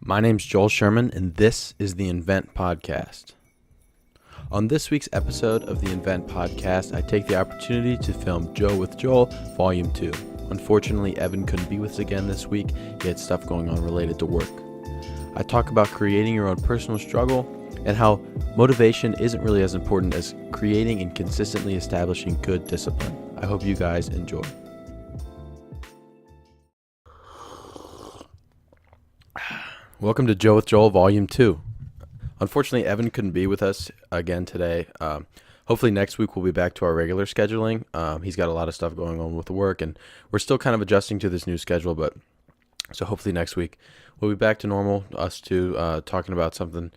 My name's Joel Sherman, and this is the Invent Podcast. On this week's episode of the Invent Podcast, I take the opportunity to film Joe with Joel, Volume 2. Unfortunately, Evan couldn't be with us again this week. He had stuff going on related to work. I talk about creating your own personal struggle and how motivation isn't really as important as creating and consistently establishing good discipline. I hope you guys enjoy. Welcome to Joe with Joel, Volume 2. Unfortunately, Evan couldn't be with us again today. Hopefully next week we'll be back to our regular scheduling. He's got a lot of stuff going on with work, and we're still kind of adjusting to this new schedule, so hopefully next week we'll be back to normal, us two talking about something.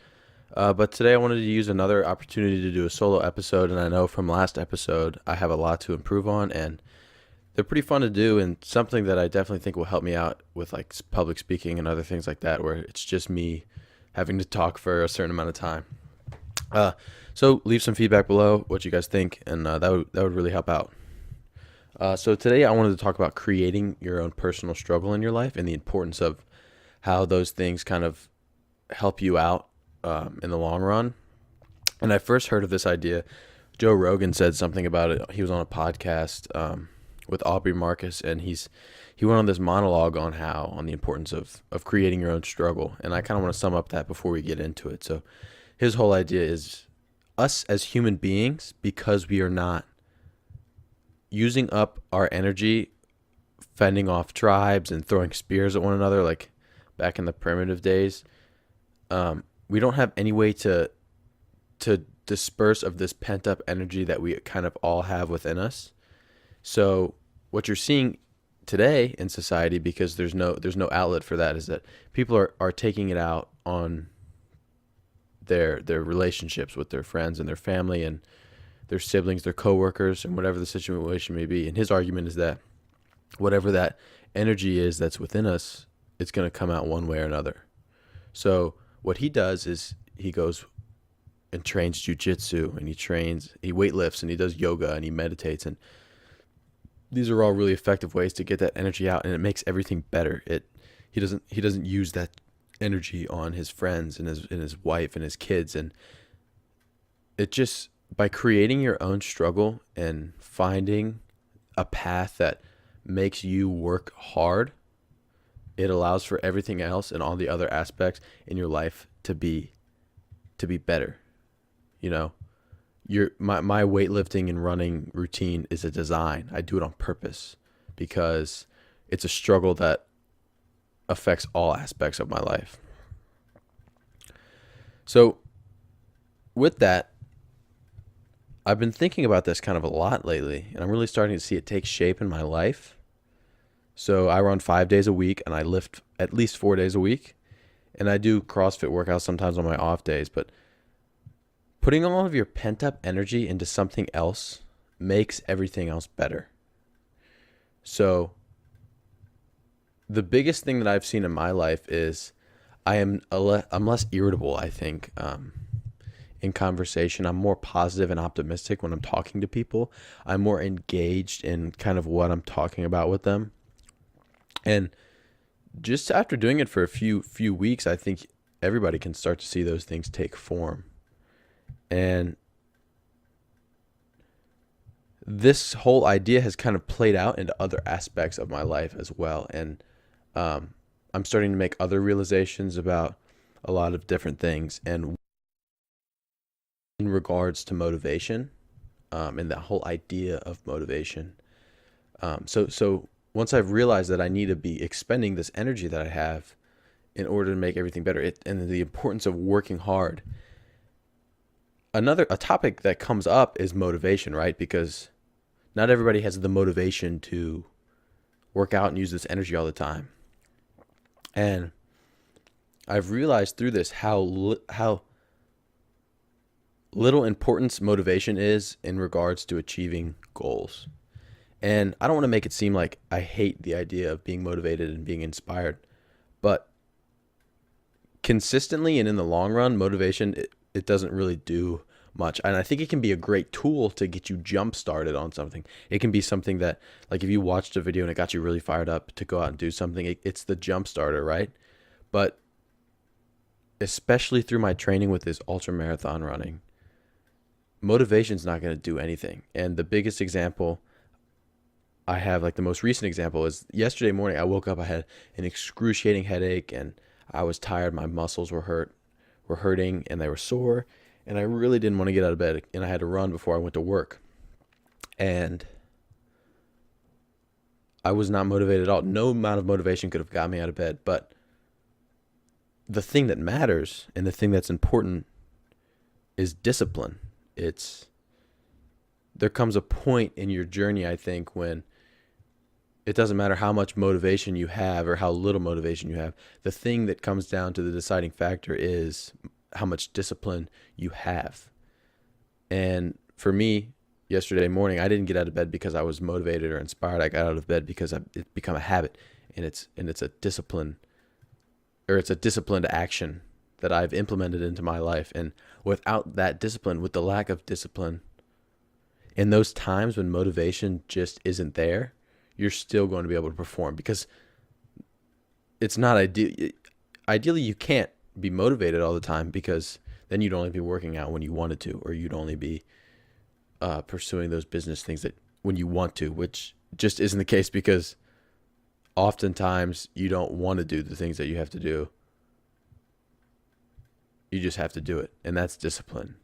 But today I wanted to use another opportunity to do a solo episode, and I know from last episode I have a lot to improve on, and they're pretty fun to do, and something that I definitely think will help me out with like public speaking and other things like that, where it's just me having to talk for a certain amount of time. So leave some feedback below what you guys think, and that would really help out. So today I wanted to talk about creating your own personal struggle in your life and the importance of how those things kind of help you out in the long run. And I first heard of this idea. Joe Rogan said something about it. He was on a podcast with Aubrey Marcus, and he went on this monologue on the importance of creating your own struggle. And I kind of want to sum up that before we get into it. So his whole idea is us as human beings, because we are not using up our energy fending off tribes and throwing spears at one another like back in the primitive days. We don't have any way to disperse of this pent up energy that we kind of all have within us. So what you're seeing today in society, because there's no outlet for that, is that people are taking it out on their relationships with their friends and their family and their siblings, their coworkers, and whatever the situation may be. And his argument is that whatever that energy is that's within us, it's going to come out one way or another. So what he does is he goes and trains jujitsu, and he weightlifts, and he does yoga, and he meditates, and these are all really effective ways to get that energy out, and it makes everything better. He doesn't use that energy on his friends and his wife and his kids, and it just, by creating your own struggle and finding a path that makes you work hard, it allows for everything else and all the other aspects in your life to be better. You know, my weightlifting and running routine is a design. I do it on purpose because it's a struggle that affects all aspects of my life. So with that, I've been thinking about this kind of a lot lately, and I'm really starting to see it take shape in my life. So I run 5 days a week, and I lift at least 4 days a week, and I do CrossFit workouts sometimes on my off days, but putting all of your pent-up energy into something else makes everything else better. So the biggest thing that I've seen in my life is I'm less irritable, I think, in conversation. I'm more positive and optimistic when I'm talking to people. I'm more engaged in kind of what I'm talking about with them. And just after doing it for a few weeks, I think everybody can start to see those things take form. And this whole idea has kind of played out into other aspects of my life as well. And I'm starting to make other realizations about a lot of different things. And in regards to motivation, and that whole idea of motivation. So once I've realized that I need to be expending this energy that I have in order to make everything better, and the importance of working hard. A topic that comes up is motivation, right? Because not everybody has the motivation to work out and use this energy all the time. And I've realized through this how little importance motivation is in regards to achieving goals. And I don't want to make it seem like I hate the idea of being motivated and being inspired, but consistently and in the long run, motivation, it doesn't really do much. And I think it can be a great tool to get you jump started on something. It can be something that, like, if you watched a video and it got you really fired up to go out and do something, it's the jump starter, right? But especially through my training with this ultra marathon running, motivation's not going to do anything. And the biggest example I have, like the most recent example, is yesterday morning. I woke up, I had an excruciating headache, and I was tired. My muscles were hurting, and they were sore, and I really didn't want to get out of bed, and I had to run before I went to work. And I was not motivated at all. No amount of motivation could have got me out of bed. But the thing that matters and the thing that's important is discipline. There comes a point in your journey, I think, when it doesn't matter how much motivation you have or how little motivation you have. The thing that comes down to the deciding factor is how much discipline you have. And for me, yesterday morning, I didn't get out of bed because I was motivated or inspired. I got out of bed because it's become a habit, and it's a discipline, or it's a disciplined action that I've implemented into my life. And without that discipline, with the lack of discipline, in those times when motivation just isn't there, you're still going to be able to perform, because it's not ideal. Ideally, you can't be motivated all the time, because then you'd only be working out when you wanted to, or you'd only be pursuing those business things that when you want to, which just isn't the case, because oftentimes you don't want to do the things that you have to do. You just have to do it, and that's discipline.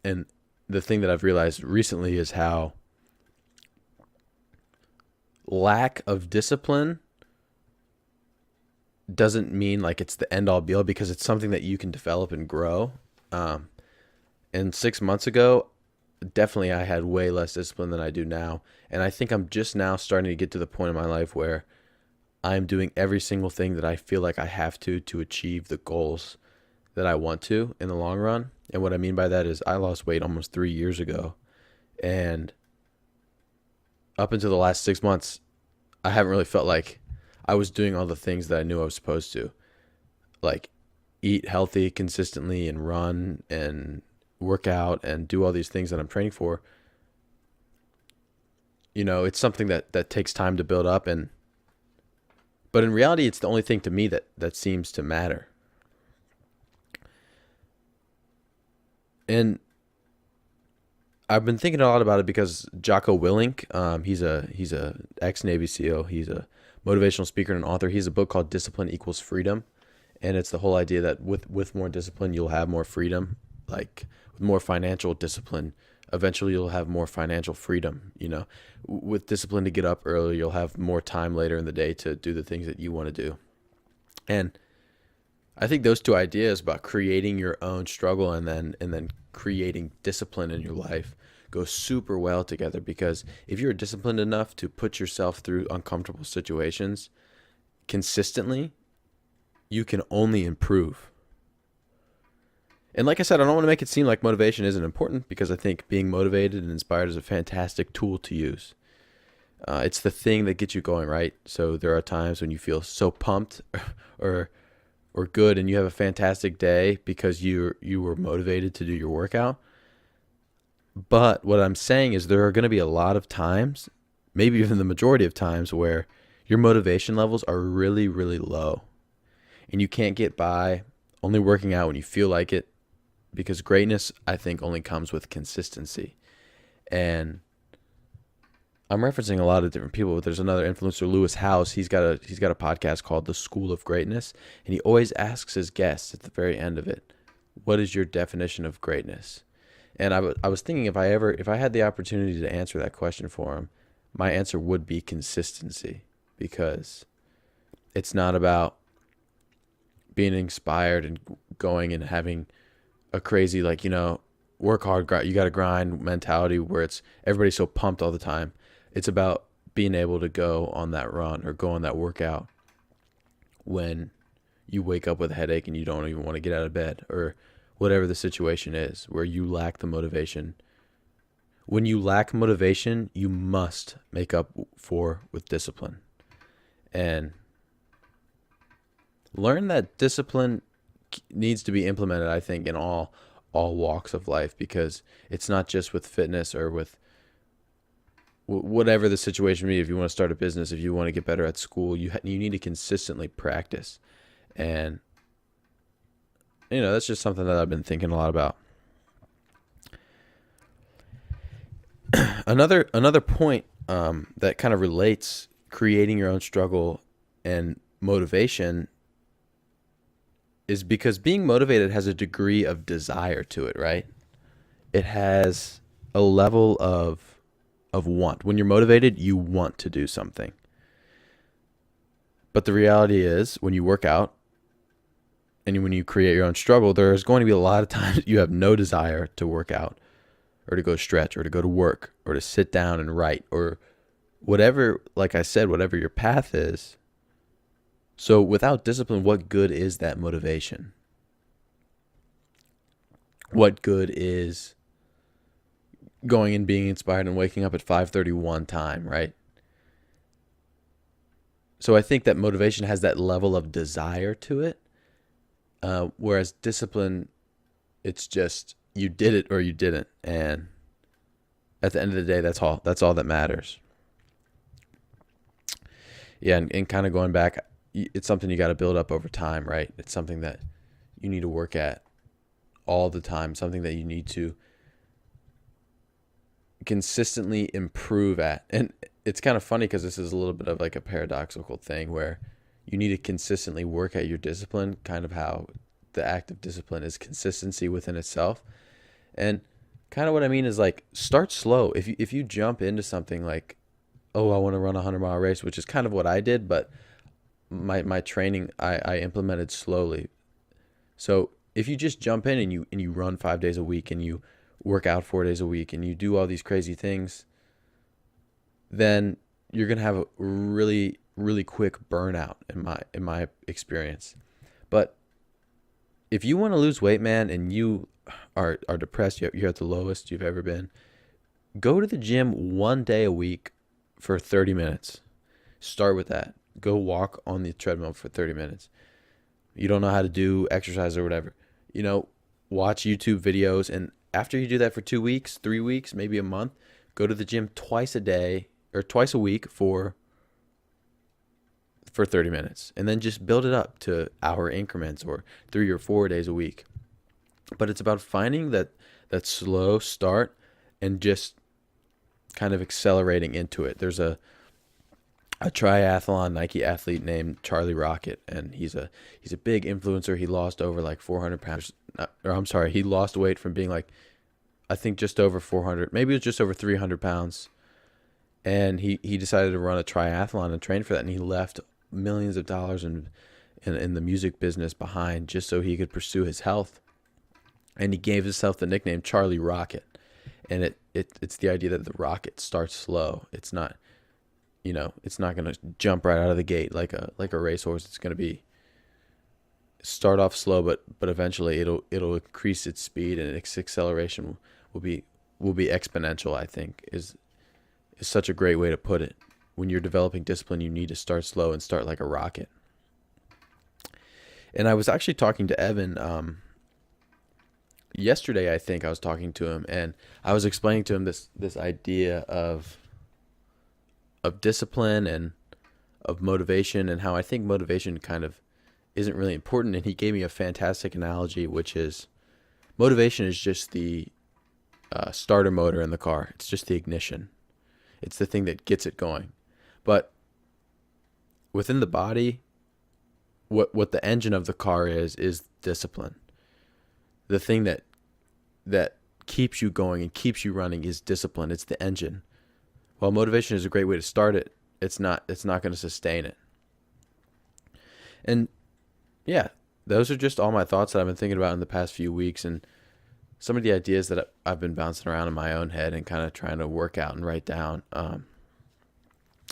And the thing that I've realized recently is how lack of discipline doesn't mean like it's the end all be all, because it's something that you can develop and grow. And 6 months ago, definitely I had way less discipline than I do now. And I think I'm just now starting to get to the point in my life where I'm doing every single thing that I feel like I have to achieve the goals that I want to in the long run. And what I mean by that is I lost weight almost 3 years ago. And up until the last 6 months, I haven't really felt like I was doing all the things that I knew I was supposed to. Like eat healthy consistently and run and work out and do all these things that I'm training for. You know, it's something that takes time to build up, but in reality, it's the only thing to me that seems to matter. And I've been thinking a lot about it because Jocko Willink, he's a ex-Navy SEAL. He's a motivational speaker and an author. He has a book called Discipline Equals Freedom. And it's the whole idea that with more discipline, you'll have more freedom. Like with more financial discipline, eventually you'll have more financial freedom. You know, with discipline to get up early, you'll have more time later in the day to do the things that you want to do. And I think those two ideas about creating your own struggle and then creating discipline in your life go super well together, because if you're disciplined enough to put yourself through uncomfortable situations consistently, you can only improve. And like I said, I don't want to make it seem like motivation isn't important, because I think being motivated and inspired is a fantastic tool to use. It's the thing that gets you going, right? So there are times when you feel so pumped or good and you have a fantastic day because you were motivated to do your workout. But what I'm saying is there are going to be a lot of times, maybe even the majority of times, where your motivation levels are really, really low. And you can't get by only working out when you feel like it, because greatness, I think, only comes with consistency. And I'm referencing a lot of different people, but there's another influencer, Lewis House. He's got a podcast called The School of Greatness, and he always asks his guests at the very end of it, what is your definition of greatness? And I was thinking if I had the opportunity to answer that question for him, my answer would be consistency, because it's not about being inspired and going and having a crazy, like, you know, work hard, you got to grind mentality where it's everybody's so pumped all the time. It's about being able to go on that run or go on that workout when you wake up with a headache and you don't even want to get out of bed, or whatever the situation is where you lack the motivation. When you lack motivation, you must make up for with discipline. And learn that discipline needs to be implemented, I think, in all walks of life, because it's not just with fitness or with whatever the situation may be. If you want to start a business, if you want to get better at school, you need to consistently practice. And that's just something that I've been thinking a lot about. Another point that kind of relates creating your own struggle and motivation is because being motivated has a degree of desire to it, right? It has a level of want. When you're motivated, you want to do something. But the reality is, when you work out and when you create your own struggle, there's going to be a lot of times you have no desire to work out or to go stretch or to go to work or to sit down and write or whatever, like I said, whatever your path is. So without discipline, what good is that motivation? What good is going and being inspired and waking up at 5:31 time, right? So I think that motivation has that level of desire to it, whereas discipline, it's just you did it or you didn't, and at the end of the day, that's all. That's all that matters. Yeah, and kind of going back, it's something you got to build up over time, right? It's something that you need to work at all the time, something that you need to consistently improve at. And it's kind of funny because this is a little bit of like a paradoxical thing where you need to consistently work at your discipline, kind of how the act of discipline is consistency within itself. And kind of what I mean is like start slow. If you jump into something like, oh, I want to run a 100-mile race, which is kind of what I did, but my training I implemented slowly. So if you just jump in and you run 5 days a week and you work out 4 days a week and you do all these crazy things, then you're gonna have a really really quick burnout in my experience. But if you want to lose weight, man, and you are depressed, you're at the lowest you've ever been, go to the gym 1 day a week for 30 minutes. Start with that. Go walk on the treadmill for 30 minutes. You don't know how to do exercise or whatever. Watch YouTube videos. And after you do that for 2 weeks, 3 weeks, maybe a month, go to the gym twice a day or twice a week for 30 minutes. And then just build it up to hour increments or 3 or 4 days a week. But it's about finding that slow start and just kind of accelerating into it. There's a triathlon Nike athlete named Charlie Rocket, and he's a big influencer. He lost over like 400 pounds, or I'm sorry, he lost weight from being like, I think just over 400, maybe it was just over 300 pounds. And he decided to run a triathlon and train for that, and he left millions of dollars in the music business behind just so he could pursue his health. And he gave himself the nickname Charlie Rocket. And it's the idea that the rocket starts slow. It's not going to jump right out of the gate like a racehorse. It's going to be start off slow, but eventually it'll increase its speed, and its acceleration will be exponential. I think is such a great way to put it. When you're developing discipline, you need to start slow and start like a rocket. And I was actually talking to Evan yesterday. I think I was talking to him, and I was explaining to him this idea of discipline and of motivation, and how I think motivation kind of isn't really important. And he gave me a fantastic analogy, which is motivation is just the starter motor in the car. It's just the ignition. It's the thing that gets it going. But within the body, what the engine of the car is discipline. The thing that keeps you going and keeps you running is discipline. It's the engine. While motivation is a great way to start it, it's not going to sustain it. And yeah, those are just all my thoughts that I've been thinking about in the past few weeks, and some of the ideas that I've been bouncing around in my own head and kind of trying to work out and write down.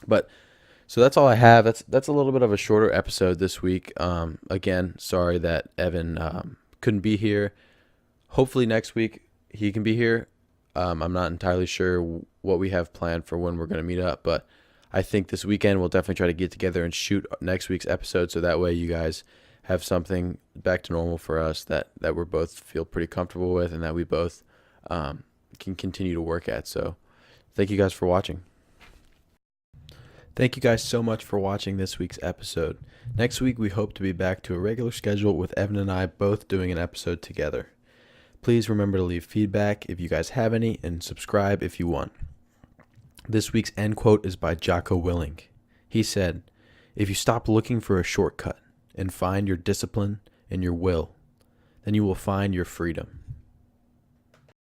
But so that's all I have. That's a little bit of a shorter episode this week. Again, sorry that Evan couldn't be here. Hopefully next week he can be here. I'm not entirely sure what we have planned for when we're going to meet up, but I think this weekend we'll definitely try to get together and shoot next week's episode, so that way you guys have something back to normal for us that we both feel pretty comfortable with, and that we both can continue to work at. So thank you guys for watching. Thank you guys so much for watching this week's episode. Next week, we hope to be back to a regular schedule with Evan and I both doing an episode together. Please remember to leave feedback if you guys have any and subscribe if you want. This week's end quote is by Jocko Willink. He said, "If you stop looking for a shortcut and find your discipline and your will, then you will find your freedom."